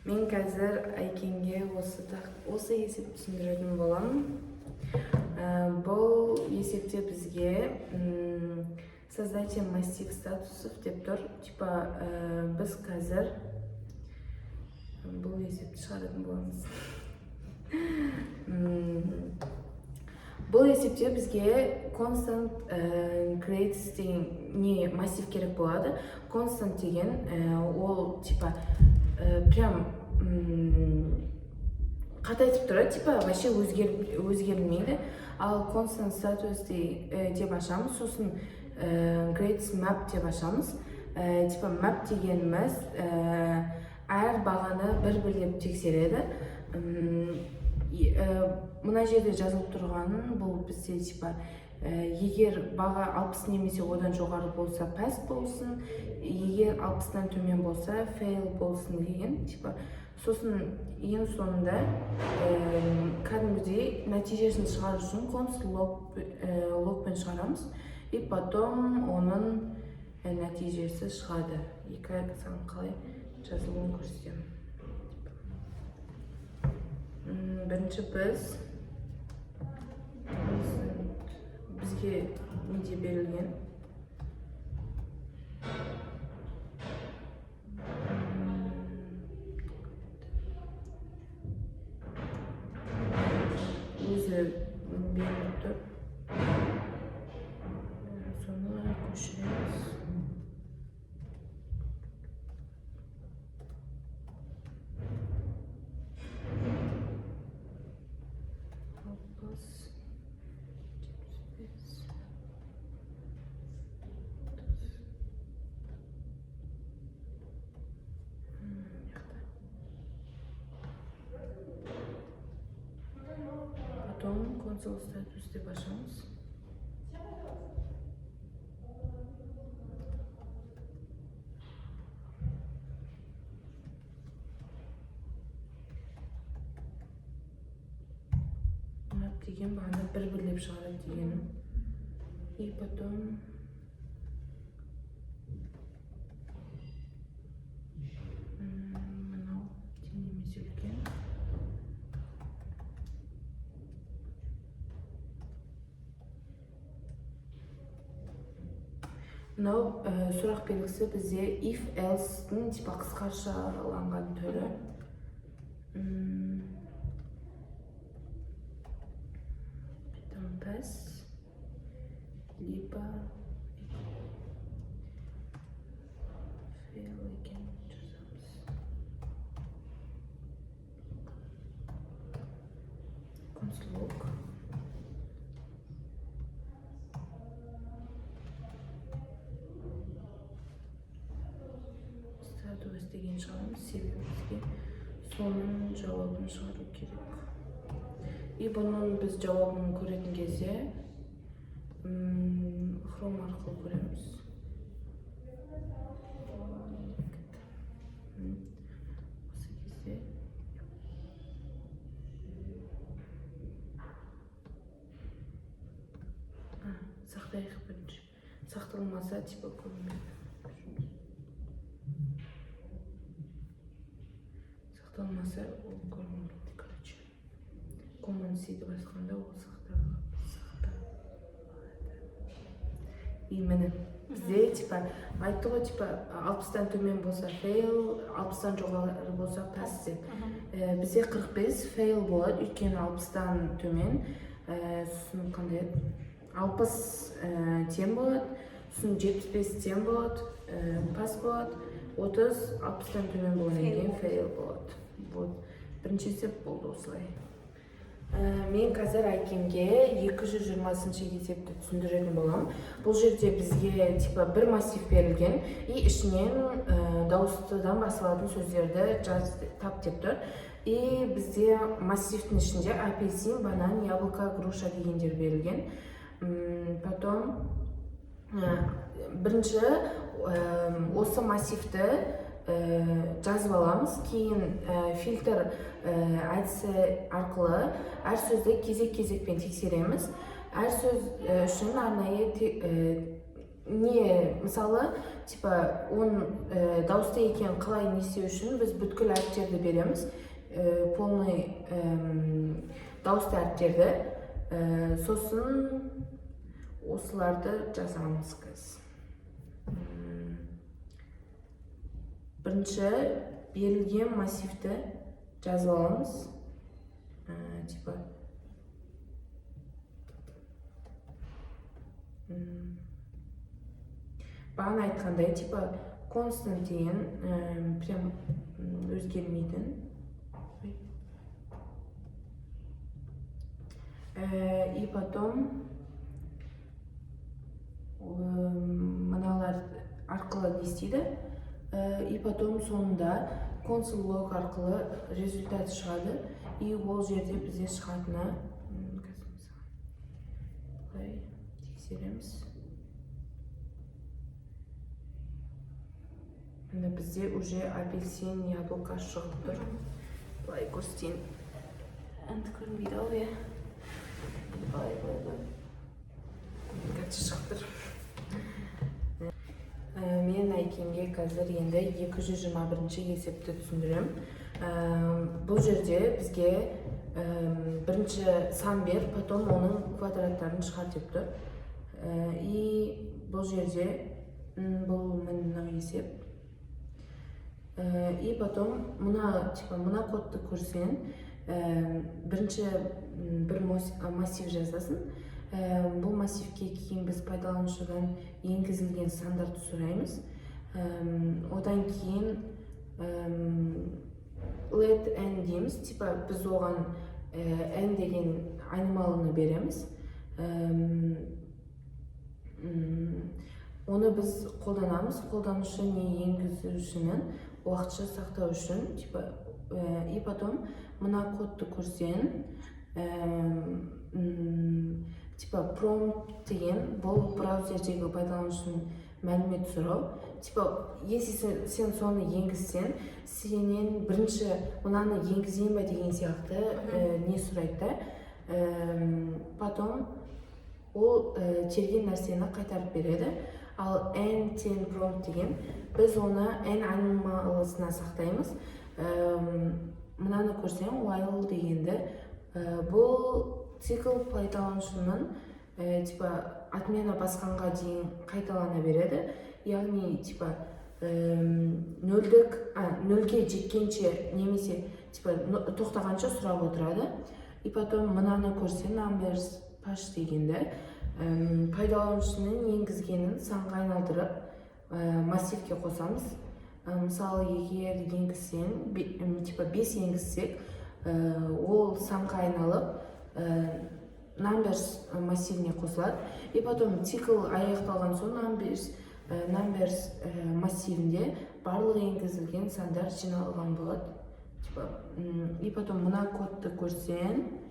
Мен қазір Айкенге осы есеп түсіндіретін боламын. Бұл есепте бізге создатие массив статусов деп тұр. Типа біз қазір бұл есепті шығаратын боламыз. Бұл есепте бізге constant grades деген не массив керек болады. Constant деген ол типа прям қатайтып тұрады, типа вообще өзгермейді. Ал constant status деп ашамыз, сосын grades map деп ашамыз. Типа map дегеніміз әр бағаны бір-бірлеп тексереді. Мына жерде жазылып тұрғанын бұл бізде типа егер баға 60 немесе одан жоғары болса pass болсын, егер 60-тан төмен болса fail болсын деген типа. Сосын ең соңында кәдімгідей нәтижесін шығару үшін const logпен шығарамыз, и потом оның нәтижесі шығады. Екі саған қалай жазылуын көрсетемін. Бірінші бізге неде берілген өзі беріліп тұр. Соны көшіреміз. Потом console status деп ашамыз. Map деген бағаны бір-бірлеп шығарады дегенім. И потом мынау теңемес үлкен. Мынау сұрақ белгісі бізде if else-тің типа қысқаршаланған түрі. Pass либо fail екен жазамыз. Const log status деген шығарамыз, себебі бізге соның жауабын шығару керек. И бұның біз жауабын көретін кезде Chrome арқылы көреміз. Осы кезде сақтайық бірінші. Сақталмаса типа көрмейді. Сақталмаса ол көрмейді. Command C деп басқанда ол сақталады. И міне бізде типа айтты ғой, типа 60-тан төмен болса fail, 60-тан жоғары болса pass деп. Бізде 45 fail болады, өйткені 60-тан төмен. Сосын қандай 60 тем болады, сосын 75 тем болады, pass болады, 30 60-тан төмен болғаннан кейін fail болады. Бірінші есеп болды осылай. Мен қазір Айкенге 220-шы есепті түсіндіретін болам. Бұл жерде бізге типа бір массив берілген, и ішінен дауыстыдан басылатын сөздерді тап деп тұр. И бізде массивтің ішінде апельсин, банан, яблоко, груша дегендер берілген. Потом бірінші осы массивті жазып аламыз, кейін фильтр әдісі арқылы әр сөзді кезек-кезекпен тексереміз. Әр сөз үшін арнайы не мысалы типа оның дауысты екенін қалай не істеу үшін біз бүткіл әріптерді береміз, полный дауысты әріптерді, сосын осыларды жазамыз қазір. Бірінші берілген массивті жазып аламыз, типа бағана айтқандай, типа constant деген прям өзгермейтін. И потом мыналар арқылы не істейді, и потом соңында console log арқылы результат шығады, и ол жерде бізде шығатыны тексереміз. Бізде уже апельсин, яблоко шығып тұр. Былай көрсетейін. Әнді көрінбейді ау, е. Былай. Қазір шығып тұр. Мен Айкемге қазір енді 221-ші есепті түсіндірем. Бұл жерде бізге бірінші сан бер, потом оның квадраттарын шығар деп тұр. И бұл жерде бұл мына есеп. И потом мына кодты көрсең, бірінші бір массив жазасың. Бұл массивке кейін біз пайдаланушыдан енгізілген стандартты сұраймыз. Одан кейін let n дейміз, типа біз оған n деген айнымалыны береміз. Оны біз қолданамыз, қолданушы не енгізушінің уақытша сақтау үшін, типа, и потом мына кодты көрсең, типа prompt деген бұл браузердегі пайдаланушының мәлімет сұрау. Типа, если сен соны енгізсең, сенен бірінші мынаны енгізейін бе деген сияқты не сұрайды. Потом ол терген нәрсені қайтарып береді. Ал n тең prompt деген, біз оны n айнымалысына сақтаймыз. Мынаны көрсең, while дегенді, бұл цикл пайдаланушының типа отмена басқанға дейін қайталана береді. Яғни типа нөлге жеткенше немесе типа тоқтағанша сұрап отырады. И потом мынаны көрсең, numbers pass дегенді, пайдаланушының енгізгенін санға айналдырып массивке қосамыз. Мысалы, егер енгізсең, типа 5 енгізсек, ол санға айналып numbers массивіне қосылады. И потом цикл аяқталған соң numbers массивінде барлық енгізілген сандар жиналған болады. И потом мына кодты көрсең,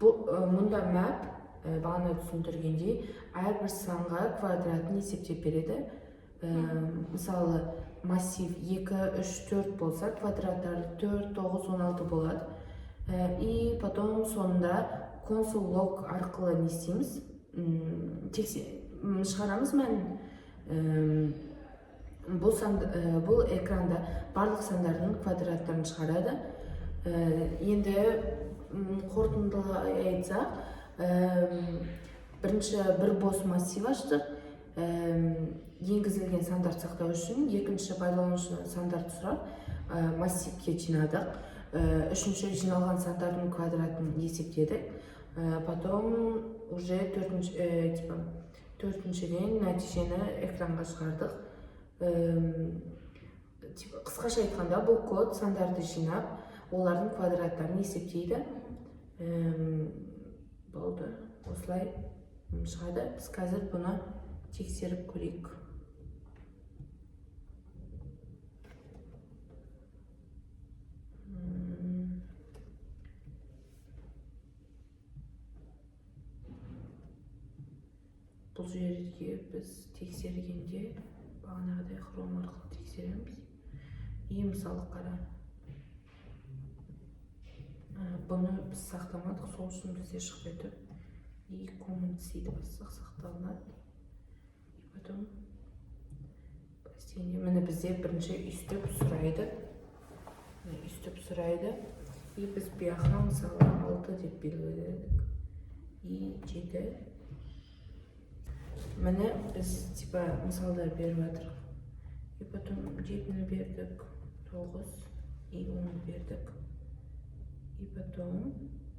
мұнда map бағана түсіндіргендей әрбір санға квадратын есептеп береді. Мысалы, массив 2, 3, 4 болса, квадраттары 4, 9, 16 болады. И потом соңында console log арқылы не істейміз? Шығарамыз мәнін. Бұл экранда барлық сандардың квадраттарын шығарады. Енді қорытындылай айтсақ, бірінші бір бос массив аштық, енгізілген сандарды сақтау үшін, екінші пайдаланушы сандарды сұрап, массивке жинадық. Үшінші жиналған сандардың квадратын есептедік. Потом уже төртіншіден нәтижені экранға шығардық. Қысқаша айтқанда, бұл код сандарды жинап, олардың квадраттарын есептейді. Болды, осылай шығады. Біз қазір бұны тексеріп көрейік. Бұл жерге біз тексергенде бағанағыдай хром арқылы тексереміз. И мысалы қара. Бұны біз сақтамадық, сол үшін бізде шықпайды. И comment дейді бассақ сақталынады. Потом міне бізде бірінші үстіп сұрайды. Үстіп сұрайды. И біз бұяққа мысалы 6 деп белгіледік. И 7. Міне біз типа мысалдар беріп жатырық. И потом 7-ні бердік, 9 и 10-ні бердік. И потом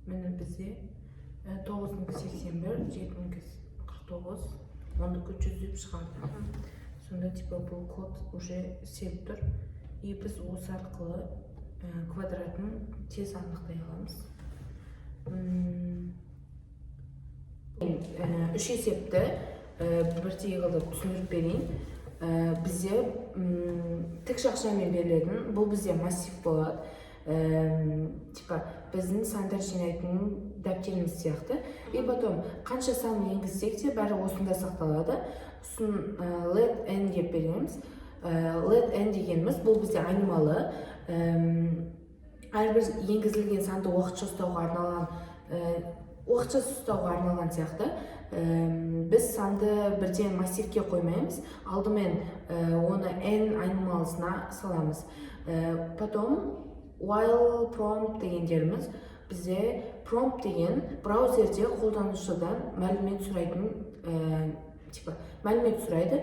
міне бізде 9-нікі 81, 7-нікі 49, 10-нікі 100 деп шығарды. Сонда типа бұл код уже селіп тұр. И біз осы арқылы квадратын тез анықтай аламыз. Үш есепті бірдей қылып түсіндіріп берейін. Бізде тік шақшамен берілетін, бұл бізде массив болады. Типа біздің сандар жинайтын дәптеріміз сияқты. И потом қанша сан енгізсек те бәрі осында сақталады. Сосын let n деп береміз. Let n дегеніміз бұл бізде айнымалы. Әрбір енгізілген санды уақытша ұстауға арналған сияқты. Біз санды бірден массивке қоймаймыз. Алдымен оны n айнымалысына саламыз. Потом while prompt дегендеріміз бізде prompt деген браузерде қолданушыдан мәлімет сұрайтын мәлімет сұрайды.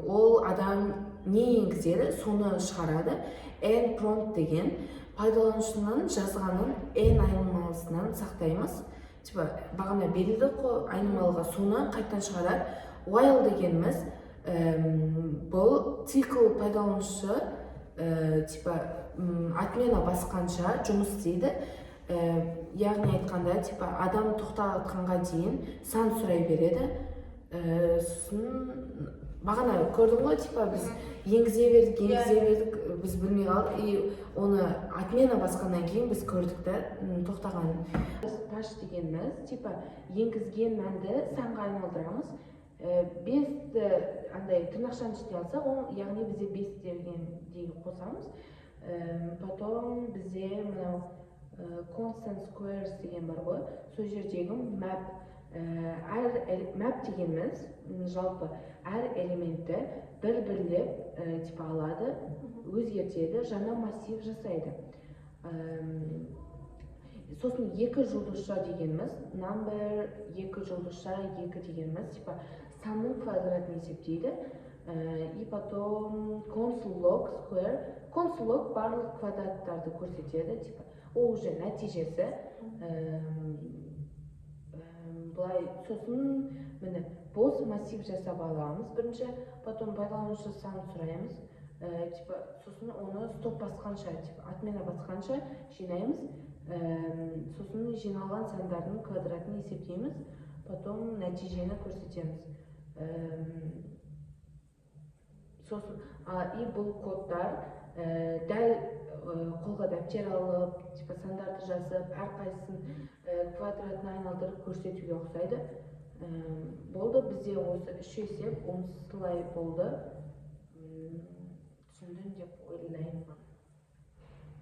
Ол адам не енгізеді, соны шығарады. N prompt деген пайдаланушының жазғанын n айнымалысынан сақтаймыз. Бағана берілді қой айнымалыға, соны қайттан шығарады. While дегеніміз бұл цикл пайдаланушы отмена басқанша жұмыс істейді. Яғни айтқанда адам тоқтатқанға дейін сан сұрай береді. Бағана көрдің ғой, біз енгізе бердік, біз білмей қалдық. И оны отмена басқаннан кейін біз көрдік та тоқтағанын. Паш дегеніміз енгізген мәнді санға айналдырамыз. 5-ті андай тырнақшаның ішіне алсақ, яғни бізде 5 дегендей қосамыз. Потом бізде мынау constant squares деген бар ғой, сол жердегі map. Map дегеніміз жалпы әр элементті бір-бірлеп алады, өзгертеді, жаңа массив жасайды. Сосын 2 жұлдызша дегеніміз, number 2 жұлдызша 2 дегеніміз санның квадратын есептейді. И потом console log square. Console log барлық квадраттарды көрсетеді. Ол уже нәтижесі. Бұлай сосын міне бос массив жасап аламыз бірінші, потом пайдаланушы санын сұраймыз. Сосын оны стоп басқанша, отмена басқанша жинаймыз. Сосын жиналған сандардың квадратын есептейміз, потом нәтижені көрсетеміз. Сосын и бұл кодтар дәл қолға дәптер алып, сандарды жазып, әрқайсысын квадратын айналдырып көрсетуге ұқсайды. Болды, бізде осы 3 есеп осылай болды. Түсіндің деп ойлаймын.